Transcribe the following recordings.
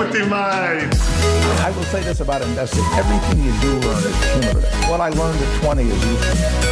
Equity Mate. I will say this about investing. Everything you do learn is cumulative. What I learned at 20 is useful.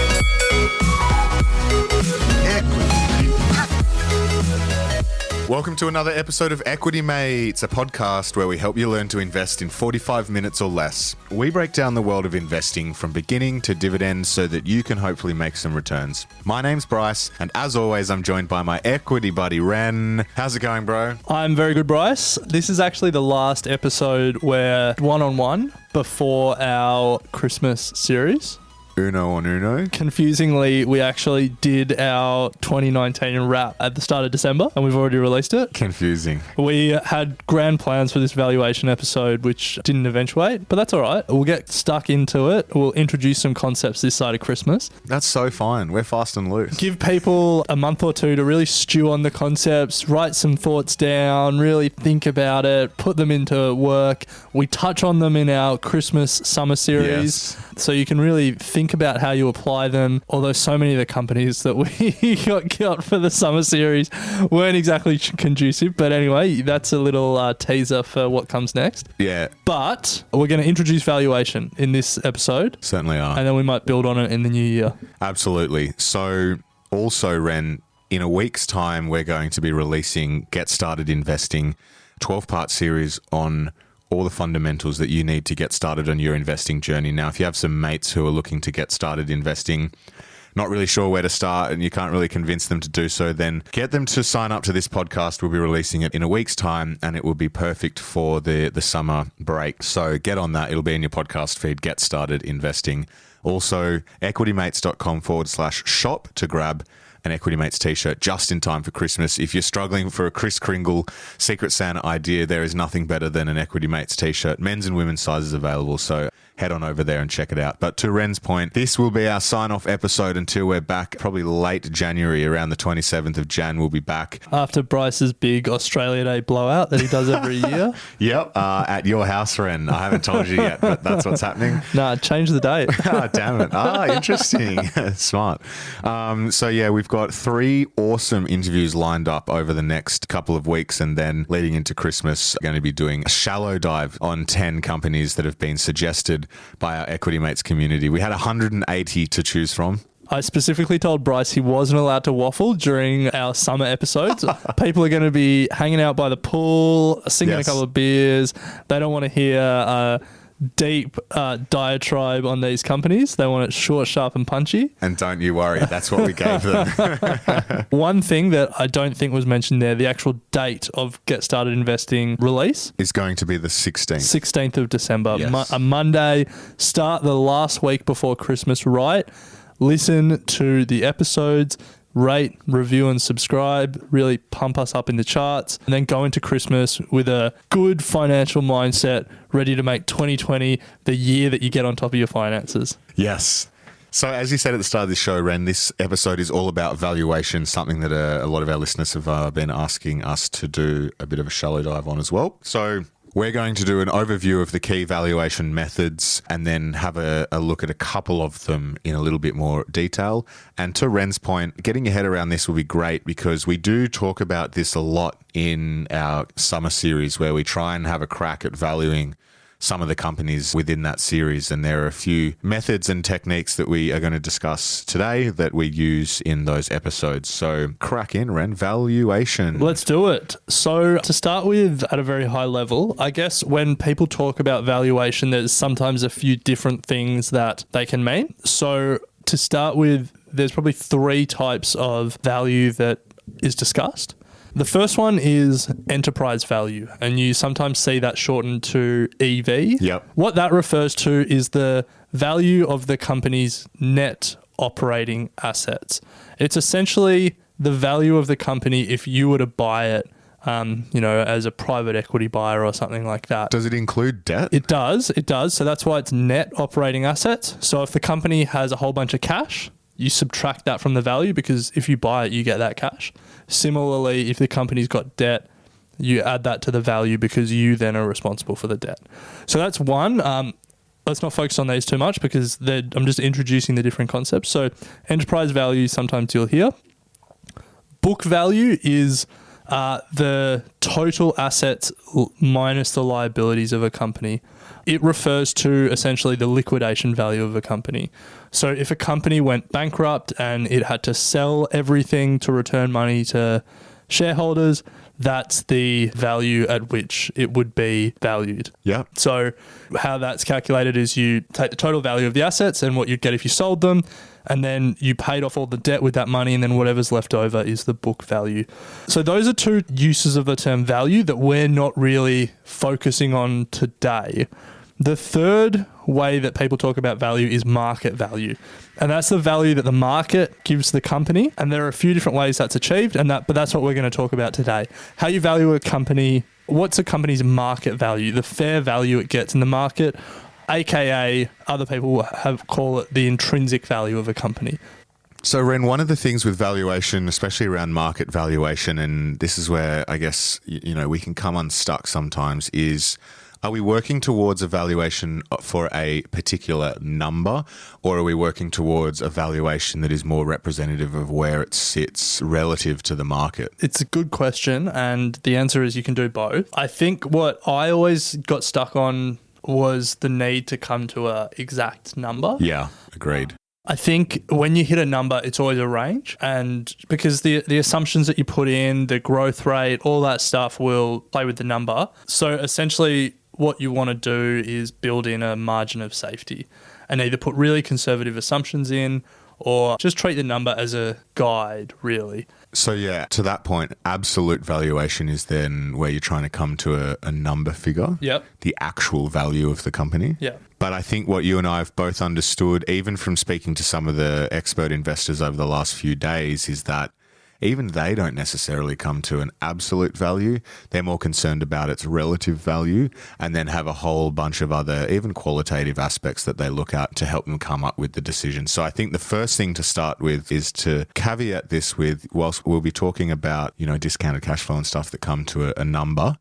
Welcome to another episode of Equity Mates, a podcast where we help you learn to invest in 45 minutes or less. We break down the world of investing from beginning to dividends so that you can hopefully make some returns. My name's Bryce, and as always, I'm joined by my equity buddy, Ren. How's it going, bro? I'm very good, Bryce. This is actually the last episode where one-on-one before our Christmas series. Uno on Uno. Confusingly, we actually did our 2019 wrap at the start of December, and we've already released it. Confusing. We had grand plans for this valuation episode, which didn't eventuate, but that's all right. We'll get stuck into it. We'll introduce some concepts this side of Christmas. That's so fine. We're fast and loose. Give people a month or two to really stew on the concepts, write some thoughts down, really think about it, put them into work. We touch on them in our Christmas summer series. Yes. So you can really think about how you apply them, although so many of the companies that we got for the summer series weren't exactly conducive. But anyway, that's a little teaser for what comes next. Yeah. But we're going to introduce valuation in this episode. Certainly are. And then we might build on it in the new year. Absolutely. So also, Ren, in a week's time, we're going to be releasing Get Started Investing, 12-part series on all the fundamentals that you need to get started on your investing journey. Now, if you have some mates who are looking to get started investing, not really sure where to start, and you can't really convince them to do so, then get them to sign up to this podcast. We'll be releasing it in a week's time, and it will be perfect for the summer break. So get on that. It'll be in your podcast feed. Get Started Investing. Also, equitymates.com/shop to grab an Equity Mates t-shirt just in time for Christmas. If you're struggling for a Kris Kringle Secret Santa idea, there is nothing better than an Equity Mates t-shirt. Men's and women's sizes available, so head on over there and check it out. But to Ren's point, this will be our sign-off episode until we're back, probably late January, around the 27th of Jan, we'll be back. After Bryce's big Australia Day blowout that he does every year. Yep, at your house, Ren. I haven't told you yet, but that's what's happening. Nah, change the date. Damn it. Interesting. Smart. So yeah, we've got 3 awesome interviews lined up over the next couple of weeks, and then leading into Christmas, we're going to be doing a shallow dive on 10 companies that have been suggested by our Equity Mates community. We had 180 to choose from. I specifically told Bryce he wasn't allowed to waffle during our summer episodes. People are going to be hanging out by the pool, singing a couple of beers. They don't want to hear deep diatribe on these companies. They want it short, sharp and punchy. And don't you worry, that's what we gave them. One thing that I don't think was mentioned there, the actual date of Get Started Investing release is going to be the 16th. 16th of December, yes. A Monday. Start the last week before Christmas, right? Listen to the episodes, rate, review and subscribe, really pump us up in the charts, and then go into Christmas with a good financial mindset, ready to make 2020 the year that you get on top of your finances. Yes. So as you said at the start of this show, Ren, this episode is all about valuation, something that a lot of our listeners have been asking us to do a bit of a shallow dive on as well. So we're going to do an overview of the key valuation methods and then have a look at a couple of them in a little bit more detail. And to Ren's point, getting your head around this will be great because we do talk about this a lot in our summer series where we try and have a crack at valuing some of the companies within that series. And there are a few methods and techniques that we are going to discuss today that we use in those episodes. So crack in, Ren. Valuation. Let's do it. So to start with, at a very high level, I guess when people talk about valuation, there's sometimes a few different things that they can mean. So to start with, there's probably 3 types of value that is discussed. The first one is enterprise value, and you sometimes see that shortened to EV. Yep. What that refers to is the value of the company's net operating assets. It's essentially the value of the company if you were to buy it, as a private equity buyer or something like that. Does it include debt? It does. So that's why it's net operating assets. So if the company has a whole bunch of cash, you subtract that from the value because if you buy it, you get that cash. Similarly, if the company's got debt, you add that to the value because you then are responsible for the debt. So that's one. Let's not focus on these too much because I'm just introducing the different concepts. So enterprise value, sometimes you'll hear. Book value is the total assets minus the liabilities of a company. It refers to essentially the liquidation value of a company. So if a company went bankrupt and it had to sell everything to return money to shareholders, that's the value at which it would be valued. Yeah. So how that's calculated is you take the total value of the assets and what you'd get if you sold them, and then you paid off all the debt with that money, and then whatever's left over is the book value. So those are two uses of the term value that we're not really focusing on today. The third way that people talk about value is market value. And that's the value that the market gives the company. And there are a few different ways that's achieved, but that's what we're going to talk about today. How you value a company, what's a company's market value, the fair value it gets in the market, a.k.a. other people call it the intrinsic value of a company. So, Ren, one of the things with valuation, especially around market valuation, and this is where I guess, we can come unstuck sometimes, is are we working towards a valuation for a particular number, or are we working towards a valuation that is more representative of where it sits relative to the market? It's a good question, and the answer is you can do both. I think what I always got stuck on was the need to come to an exact number. Yeah, agreed. I think when you hit a number, it's always a range, and because the assumptions that you put in, the growth rate, all that stuff will play with the number. So essentially what you want to do is build in a margin of safety and either put really conservative assumptions in or just treat the number as a guide, really. So yeah, to that point, absolute valuation is then where you're trying to come to a number figure. Yep. The actual value of the company. Yeah. But I think what you and I have both understood, even from speaking to some of the expert investors over the last few days, is that even they don't necessarily come to an absolute value. They're more concerned about its relative value, and then have a whole bunch of other, even qualitative aspects that they look at to help them come up with the decision. So I think the first thing to start with is to caveat this with, whilst we'll be talking about, discounted cash flow and stuff that come to a number,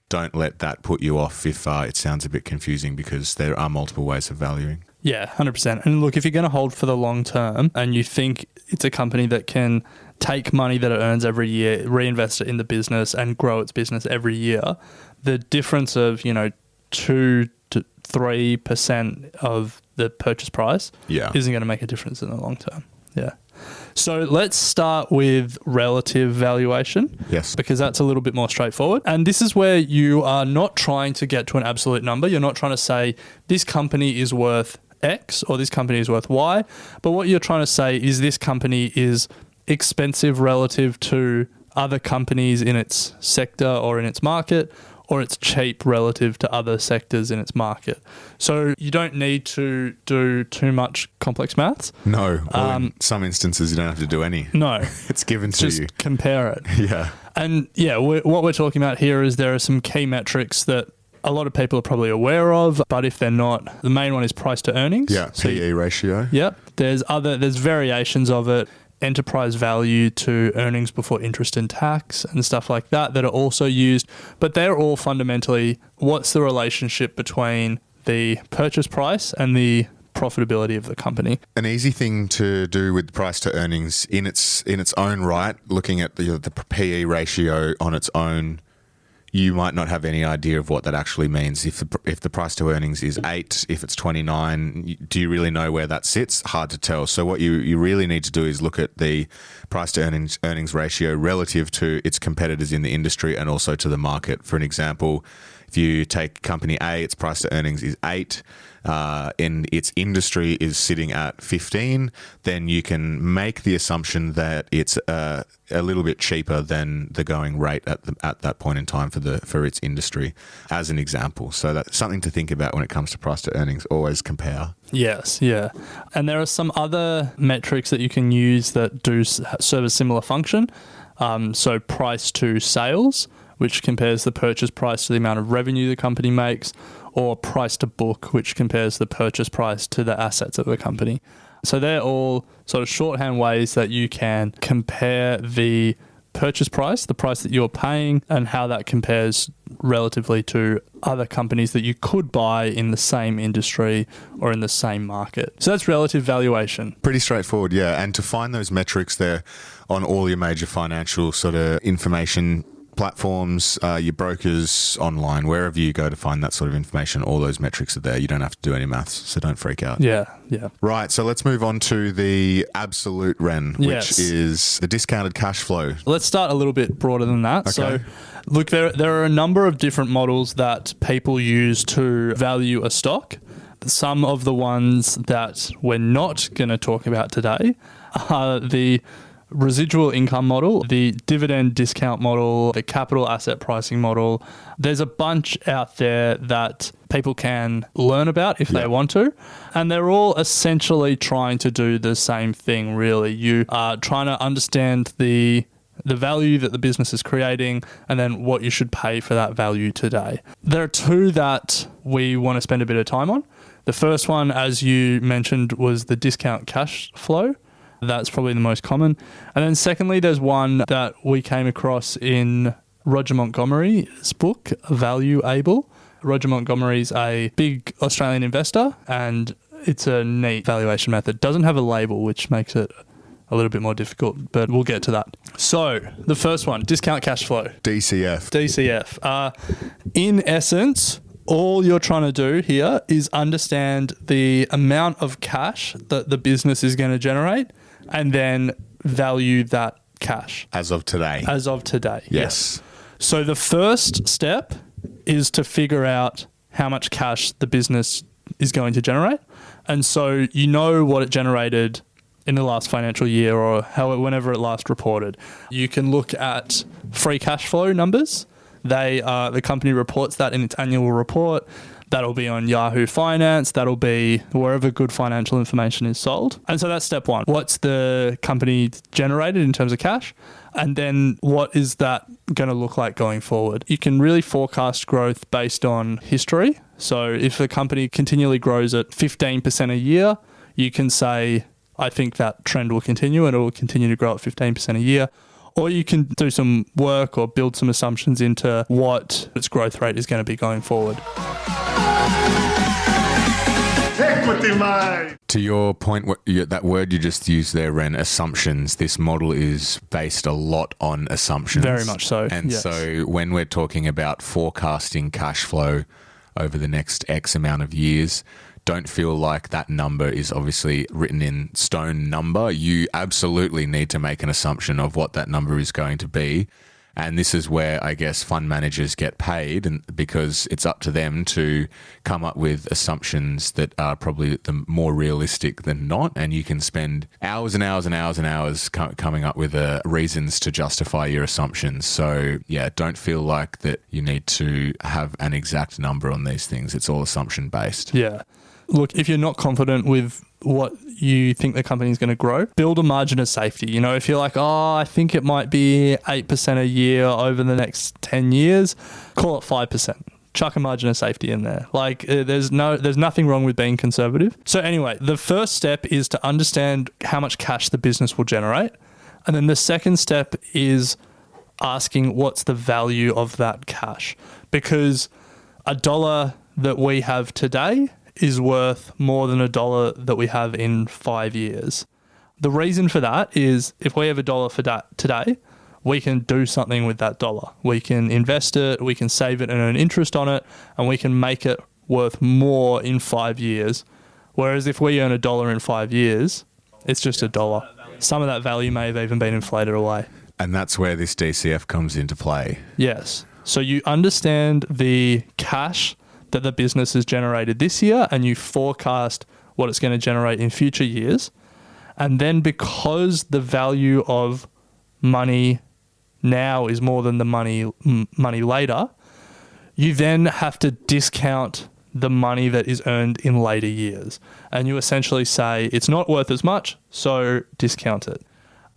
don't let that put you off if it sounds a bit confusing, because there are multiple ways of valuing. Yeah, 100%. And look, if you're going to hold for the long term and you think it's a company that can take money that it earns every year, reinvest it in the business and grow its business every year, the difference of, 2 to 3% of the purchase price isn't going to make a difference in the long term. Yeah. So let's start with relative valuation. Yes. Because that's a little bit more straightforward. And this is where you are not trying to get to an absolute number. You're not trying to say this company is worth X or this company is worth Y. But what you're trying to say is this company is expensive relative to other companies in its sector or in its market, or it's cheap relative to other sectors in its market. So you don't need to do too much complex maths. No. In some instances, you don't have to do any. No. It's given to you. Just compare it. Yeah. And what we're talking about here is there are some key metrics that a lot of people are probably aware of, but if they're not, the main one is price to earnings. Yeah, PE ratio. Yep. There's variations of it. Enterprise value to earnings before interest and tax and stuff like that are also used, but they're all fundamentally what's the relationship between the purchase price and the profitability of the company. An easy thing to do with price to earnings in its own right, looking at the PE ratio on its own, you might not have any idea of what that actually means. If the price to earnings is 8, if it's 29, do you really know where that sits? Hard to tell. So what you really need to do is look at the price to earnings ratio relative to its competitors in the industry and also to the market. For an example, if you take company A, its price to earnings is 8, and its industry is sitting at 15, then you can make the assumption that it's a little bit cheaper than the going rate at that point in time for its industry, as an example. So that's something to think about when it comes to price to earnings. Always compare. Yes, yeah. And there are some other metrics that you can use that do serve a similar function. So price to sales, which compares the purchase price to the amount of revenue the company makes, or price to book, which compares the purchase price to the assets of the company. So they're all sort of shorthand ways that you can compare the purchase price, the price that you're paying, and how that compares relatively to other companies that you could buy in the same industry or in the same market. So that's relative valuation. Pretty straightforward, yeah. And to find those metrics there on all your major financial sort of information platforms, your brokers, online, wherever you go to find that sort of information, all those metrics are there. You don't have to do any maths, so don't freak out. Yeah. Right, so let's move on to the absolute REN, which Yes. is the discounted cash flow. Let's start a little bit broader than that. So, look, there are a number of different models that people use to value a stock. Some of the ones that we're not going to talk about today are the residual income model, the dividend discount model, the capital asset pricing model. There's a bunch out there that people can learn about if they want to. And they're all essentially trying to do the same thing, really. You are trying to understand the value that the business is creating and then what you should pay for that value today. There are two that we want to spend a bit of time on. The first one, as you mentioned, was the discount cash flow. That's probably the most common. And then secondly, there's one that we came across in Roger Montgomery's book, Valuable. Roger Montgomery's a big Australian investor and it's a neat valuation method. Doesn't have a label, which makes it a little bit more difficult, but we'll get to that. So the first one, discount cash flow. DCF. In essence, all you're trying to do here is understand the amount of cash that the business is going to generate and then value that cash. As of today. Yes. So the first step is to figure out how much cash the business is going to generate. And so you know what it generated in the last financial year or whenever it last reported. You can look at free cash flow numbers. The company reports that in its annual report. That'll be on Yahoo Finance. That'll be wherever good financial information is sold. And so that's step one. What's the company generated in terms of cash? And then what is that going to look like going forward? You can really forecast growth based on history. So if the company continually grows at 15% a year, you can say, I think that trend will continue and it will continue to grow at 15% a year. Or you can do some work or build some assumptions into what its growth rate is going to be going forward. To your point, that word you just used there, Ren, assumptions, this model is based a lot on assumptions. Very much so. And yes. so when we're talking about forecasting cash flow over the next X amount of years, don't feel like that number is obviously written in stone number. You absolutely need to make an assumption of what that number is going to be. And this is where I guess fund managers get paid, and because it's up to them to come up with assumptions that are probably the more realistic than not. And you can spend hours and hours and hours and hours coming up with reasons to justify your assumptions. So yeah, don't feel like that you need to have an exact number on these things. It's all assumption based. Yeah. Look, if you're not confident with what you think the company is going to grow, build a margin of safety. You know, if you're like, I think it might be 8% a year over the next 10 years, call it 5%. Chuck a margin of safety in there. Like there's nothing wrong with being conservative. So anyway, the first step is to understand how much cash the business will generate. And then the second step is asking what's the value of that cash. Because $1 that we have today is worth more than $1 that we have in 5 years. The reason for that is if we have $1 for that today, we can do something with that dollar. We can invest it, we can save it and earn interest on it, and we can make it worth more in 5 years. Whereas if we earn $1 in 5 years, it's just $1. Some of that value may have even been inflated away. And that's where this DCF comes into play. Yes. So you understand the cash that the business has generated this year and you forecast what it's going to generate in future years. And then because the value of money now is more than the money later, you then have to discount the money that is earned in later years. And you essentially say it's not worth as much, so discount it.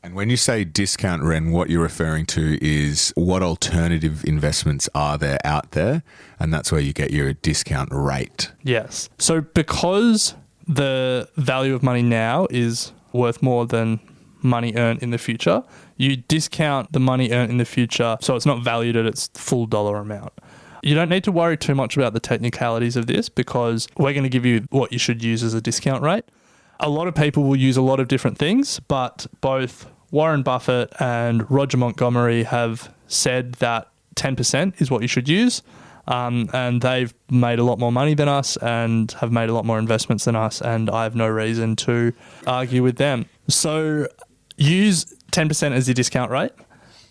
And when you say discount, Ren, what you're referring to is what alternative investments are there out there? And that's where you get your discount rate. Yes. So because the value of money now is worth more than money earned in the future. You discount the money earned in the future, so it's not valued at its full dollar amount. You don't need to worry too much about the technicalities of this because we're going to give you what you should use as a discount rate. A lot of people will use a lot of different things, but both Warren Buffett and Roger Montgomery have said that 10% is what you should use. And they've made a lot more money than us and have made a lot more investments than us, and I have no reason to argue with them. So use 10% as your discount rate.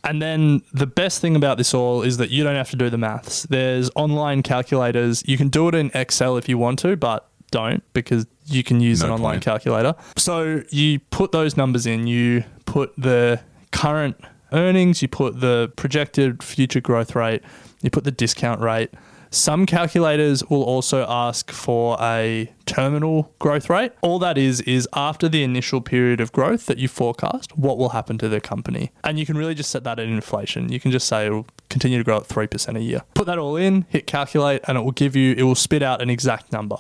And then the best thing about this all is that you don't have to do the maths. There's online calculators. You can do it in Excel if you want to, but don't, because you can use an online calculator. So you put those numbers in, you put the current earnings, you put the projected future growth rate, you put the discount rate. Some calculators will also ask for a terminal growth rate. All that is after the initial period of growth that you forecast, what will happen to the company. And you can really just set that at inflation. You can just say it will continue to grow at 3% a year. Put that all in, hit calculate, and it will spit out an exact number.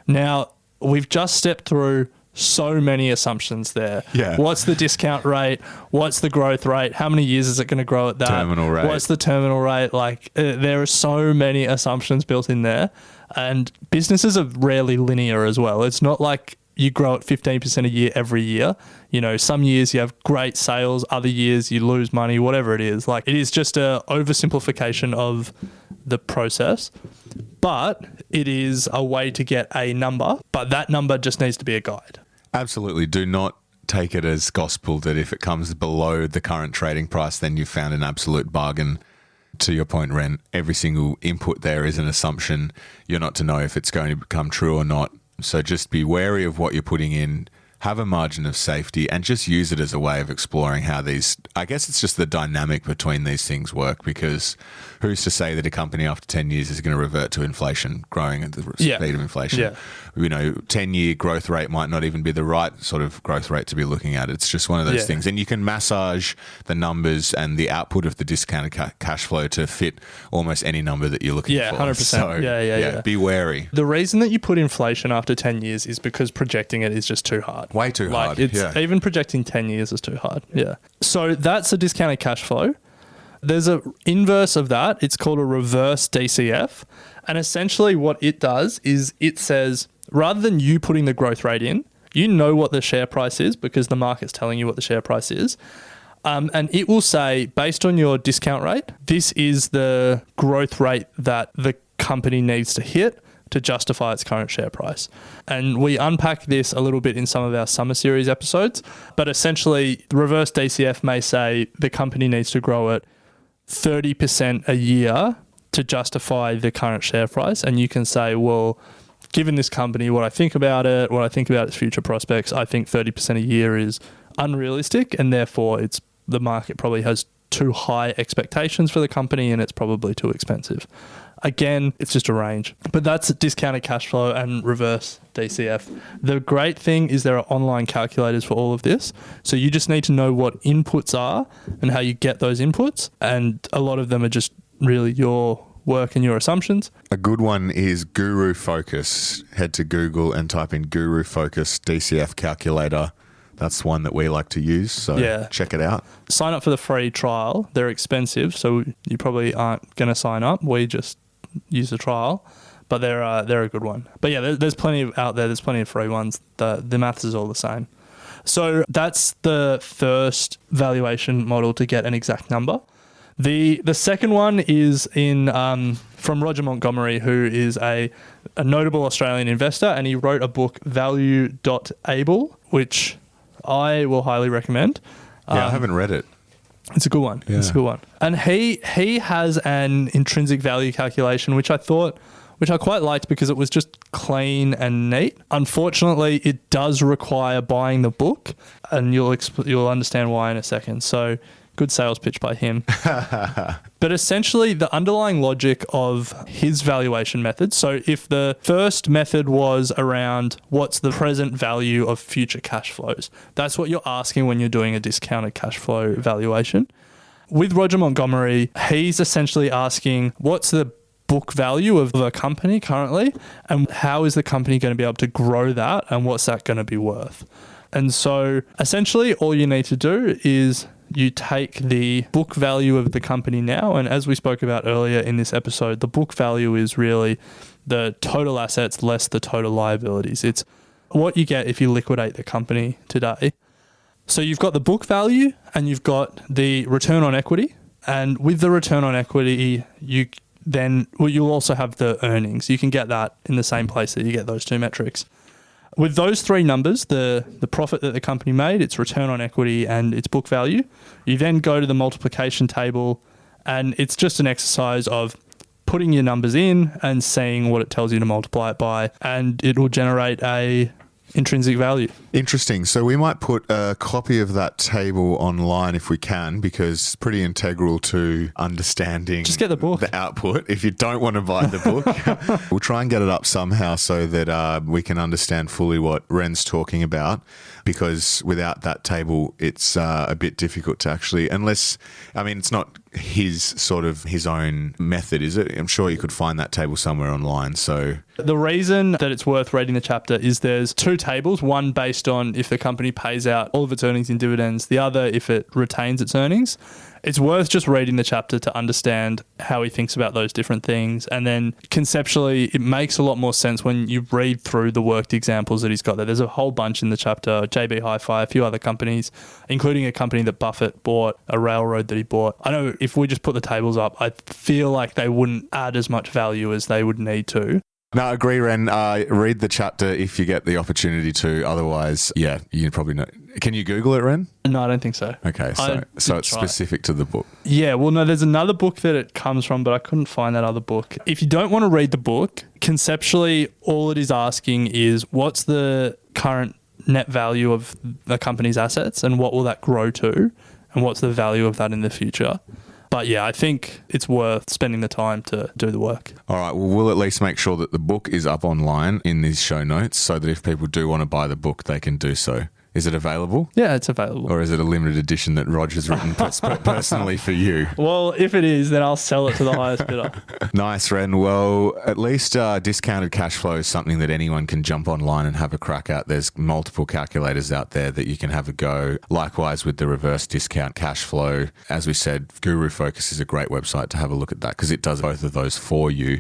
Now, we've just stepped through so many assumptions there. Yeah. What's the discount rate? What's the growth rate? How many years is it going to grow at that? Terminal rate. What's the terminal rate? There are so many assumptions built in there, and businesses are rarely linear as well. It's not like you grow at 15% a year every year. Some years you have great sales, other years you lose money, whatever it is. It is just a oversimplification of the process, but it is a way to get a number, but that number just needs to be a guide. Absolutely. Do not take it as gospel that if it comes below the current trading price, then you've found an absolute bargain. To your point, Ren, every single input there is an assumption. You're not to know if it's going to become true or not. So just be wary of what you're putting in, have a margin of safety, and just use it as a way of exploring how I guess it's just the dynamic between these things work, because who's to say that a company after 10 years is going to revert to inflation, growing at the speed of inflation? Yeah. 10-year growth rate might not even be the right sort of growth rate to be looking at. It's just one of those things. And you can massage the numbers and the output of the discounted cash flow to fit almost any number that you're looking for. 100%. So, yeah. Be wary. The reason that you put inflation after 10 years is because projecting it is just too hard. Way too hard. Even projecting 10 years is too hard. Yeah. So that's a discounted cash flow. There's an inverse of that. It's called a reverse DCF. And essentially what it does is it says, rather than you putting the growth rate in, you know what the share price is because the market's telling you what the share price is. And it will say, based on your discount rate, this is the growth rate that the company needs to hit to justify its current share price. And we unpack this a little bit in some of our summer series episodes, but essentially the reverse DCF may say the company needs to grow at 30% a year to justify the current share price. And you can say, well, given this company, what I think about its future prospects, I think 30% a year is unrealistic, and therefore the market probably has too high expectations for the company and it's probably too expensive. Again, it's just a range. But that's discounted cash flow and reverse DCF. The great thing is there are online calculators for all of this. So you just need to know what inputs are and how you get those inputs. And a lot of them are just really your work and your assumptions. A good one is Guru Focus. Head to Google and type in Guru Focus DCF calculator. That's one that we like to use, so check it out. Sign up for the free trial. They're expensive, so you probably aren't going to sign up. We just use the trial, but they're a good one. But yeah, there's plenty out there. There's plenty of free ones. The maths is all the same. So that's the first valuation model to get an exact number. The second one is from Roger Montgomery, who is a notable Australian investor, and he wrote a book, Value.able, which I will highly recommend. I haven't read it. It's a good one. Yeah. It's a good one. And he has an intrinsic value calculation, which I quite liked because it was just clean and neat. Unfortunately, it does require buying the book, and you'll understand why in a second. So good sales pitch by him. But essentially, the underlying logic of his valuation method, so if the first method was around what's the present value of future cash flows, that's what you're asking when you're doing a discounted cash flow valuation. With Roger Montgomery, he's essentially asking what's the book value of a company currently, and how is the company going to be able to grow that, and what's that going to be worth? And so essentially all you need to do is you take the book value of the company now. And as we spoke about earlier in this episode, the book value is really the total assets less the total liabilities. It's what you get if you liquidate the company today. So you've got the book value and you've got the return on equity. And with the return on equity, you'll also have the earnings. You can get that in the same place that you get those two metrics. With those three numbers, the profit that the company made, its return on equity and its book value, you then go to the multiplication table, and it's just an exercise of putting your numbers in and seeing what it tells you to multiply it by, and it will generate a intrinsic value. Interesting. So we might put a copy of that table online if we can, because it's pretty integral to understanding Just get the book. The output. If you don't want to buy the book, we'll try and get it up somehow so that we can understand fully what Ren's talking about, because without that table, it's a bit difficult to actually, it's not his own method, is it? I'm sure you could find that table somewhere online. So the reason that it's worth reading the chapter is there's two tables, one based on if the company pays out all of its earnings in dividends, the other if it retains its earnings. It's worth just reading the chapter to understand how he thinks about those different things. And then conceptually, it makes a lot more sense when you read through the worked examples that he's got there. There's a whole bunch in the chapter, JB Hi-Fi, a few other companies, including a company that Buffett bought, a railroad that he bought. I know if we just put the tables up, I feel like they wouldn't add as much value as they would need to. No, I agree, Ren. Read the chapter if you get the opportunity to. Otherwise, yeah, you probably know. Can you Google it, Ren? No, I don't think so. Okay, so it's specific to the book. Yeah, well, no, there's another book that it comes from, but I couldn't find that other book. If you don't want to read the book, conceptually, all it is asking is what's the current net value of the company's assets and what will that grow to and what's the value of that in the future. But yeah, I think it's worth spending the time to do the work. All right. Well, we'll at least make sure that the book is up online in these show notes so that if people do want to buy the book, they can do so. Is it available? Yeah, it's available. Or is it a limited edition that Roger's written personally for you? Well, if it is, then I'll sell it to the highest bidder. Nice, Ren. Well, at least discounted cash flow is something that anyone can jump online and have a crack at. There's multiple calculators out there that you can have a go. Likewise with the reverse discount cash flow. As we said, Guru Focus is a great website to have a look at that because it does both of those for you.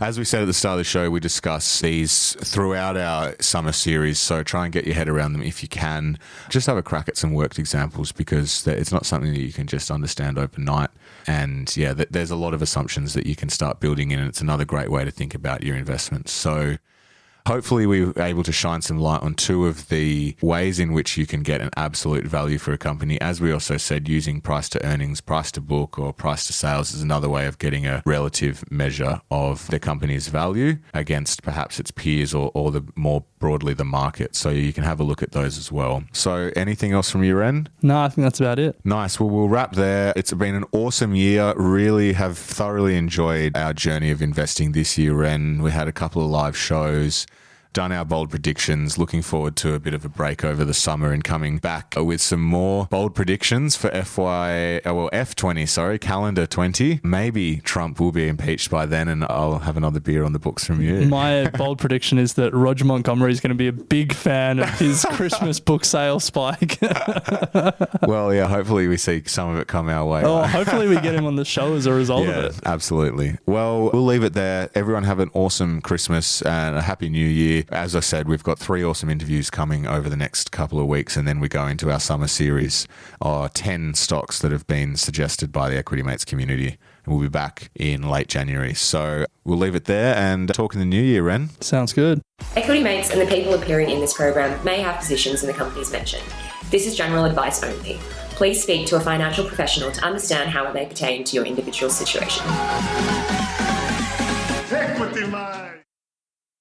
As we said at the start of the show, we discuss these throughout our summer series, so try and get your head around them if you can. Just have a crack at some worked examples because it's not something that you can just understand overnight. And yeah, there's a lot of assumptions that you can start building in, and it's another great way to think about your investments. So hopefully we were able to shine some light on two of the ways in which you can get an absolute value for a company. As we also said, using price to earnings, price to book, or price to sales is another way of getting a relative measure of the company's value against perhaps its peers or the more broadly the market. So you can have a look at those as well. So anything else from you, Ren? No, I think that's about it. Nice. Well, we'll wrap there. It's been an awesome year. Really have thoroughly enjoyed our journey of investing this year, Ren. We had a couple of live shows, done our bold predictions, looking forward to a bit of a break over the summer and coming back with some more bold predictions for F20, calendar 20. Maybe Trump will be impeached by then and I'll have another beer on the books from you. My bold prediction is that Roger Montgomery is going to be a big fan of his Christmas book sale spike. Well, yeah, hopefully we see some of it come our way. Oh, hopefully we get him on the show as a result of it. Absolutely. Well, we'll leave it there. Everyone have an awesome Christmas and a happy New Year. As I said, we've got 3 awesome interviews coming over the next couple of weeks, and then we go into our summer series of 10 stocks that have been suggested by the Equity Mates community. And we'll be back in late January. So we'll leave it there and talk in the new year, Ren. Sounds good. Equity Mates and the people appearing in this program may have positions in the companies mentioned. This is general advice only. Please speak to a financial professional to understand how it may pertain to your individual situation. Equity Mates.